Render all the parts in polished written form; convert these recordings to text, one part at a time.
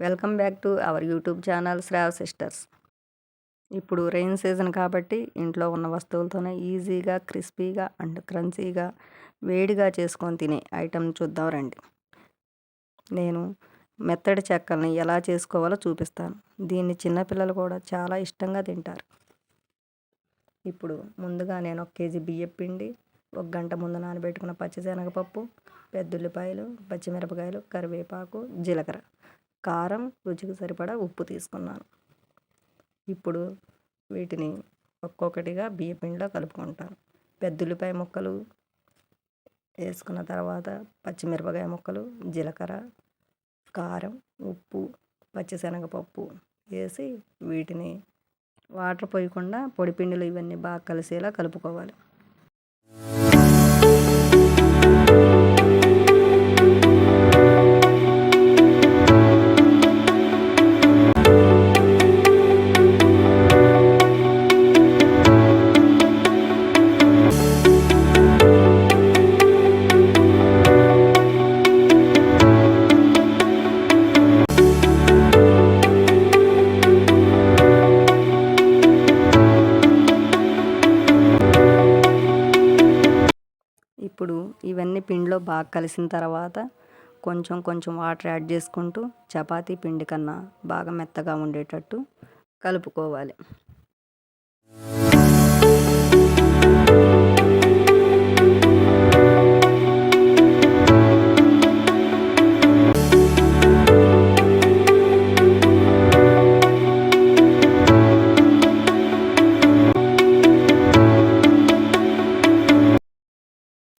Welcome back to our YouTube channel Shrav sisters. ఇప్పుడు rain season కాబట్టి ఇంట్లో ఉన్న వస్తువులతోనే ఈజీగా క్రిస్పీగా అండ్ క్రంచీగా వేడిగా చేసుకొని తినే ఐటెం చూద్దాం రండి. నేను మెత్తడి చెక్కల్ని ఎలా చేసుకోవాలో చూపిస్తాను. దీన్ని చిన్నపిల్లలు కూడా చాలా ఇష్టంగా తింటారు. ఇప్పుడు ముందుగా నేను 1 కేజీ బియ్యం పిండి, 1 గంట ముందు నానబెట్టుకున్న పచ్చిశనగపప్పు, పెద్దుల్లిపాయలు, పచ్చిమిరపకాయలు, కరివేపాకు, జీలకర్ర, కారం, రుచికి సరిపడా ఉప్పు తీసుకున్నాను. ఇప్పుడు వీటిని ఒక్కొక్కటిగా బియ్య పిండిలో కలుపుకుంటాను. పెద్దుల్లిపాయ ముక్కలు వేసుకున్న తర్వాత పచ్చిమిరపకాయ ముక్కలు, జీలకర్ర, కారం, ఉప్పు, పచ్చిశనగపప్పు వేసి వీటిని వాటర్ పోయకుండా పొడి పిండిలు ఇవన్నీ బాగా కలిసేలా కలుపుకోవాలి. ఇప్పుడు ఇవన్నీ పిండిలో బాగా కలిసిన తర్వాత కొంచెం కొంచెం వాటర్ యాడ్ చేసుకుంటూ చపాతీ పిండి కన్నా బాగా మెత్తగా ఉండేటట్టు కలుపుకోవాలి.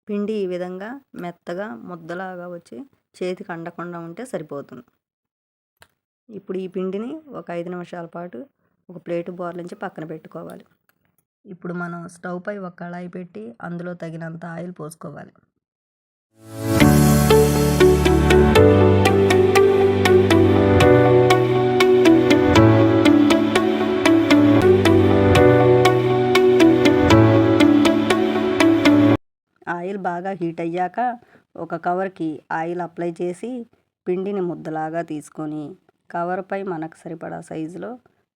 పిండి ఈ విధంగా మెత్తగా ముద్దలాగా వచ్చి చేతికి అంటకుండా ఉంటే సరిపోతుంది. ఇప్పుడు ఈ పిండిని ఒక 5 నిమిషాల పాటు ఒక ప్లేటు బోర్లించి పక్కన పెట్టుకోవాలి. ఇప్పుడు మనం స్టవ్ పై ఒక కళాయి పెట్టి అందులో తగినంత ఆయిల్ పోసుకోవాలి. ఆయిల్ బాగా హీట్ అయ్యాక ఒక కవర్కి ఆయిల్ అప్లై చేసి పిండిని ముద్దలాగా తీసుకొని కవర్పై మనకు సరిపడా సైజులో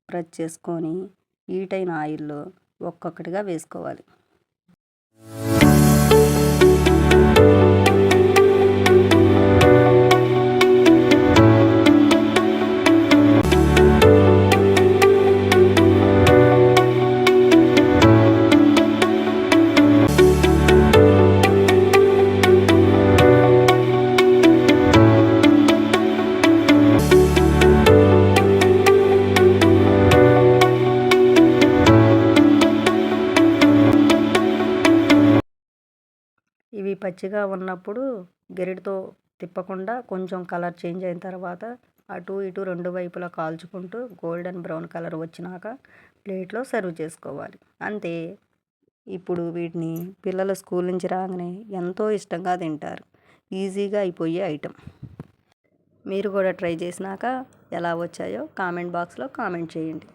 ప్రెస్ చేసుకొని హీట్ అయిన ఆయిల్లో ఒక్కొక్కటిగా వేసుకోవాలి. ఇవి పచ్చిగా ఉన్నప్పుడు గరిటతో తిప్పకుండా కొంచెం కలర్ చేంజ్ అయిన తర్వాత అటు ఇటు 2 వైపులా కాల్చుకుంటూ గోల్డెన్ బ్రౌన్ కలర్ వచ్చినాక ప్లేట్లో సర్వ్ చేసుకోవాలి. అంతే. ఇప్పుడు వీటిని పిల్లలు స్కూల్ నుంచి రాగానే ఎంతో ఇష్టంగా తింటారు. ఈజీగా అయిపోయే ఐటెం. మీరు కూడా ట్రై చేసినాక ఎలా వచ్చాయో కామెంట్ బాక్స్లో కామెంట్ చేయండి.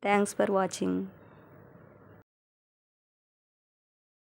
Thanks for watching.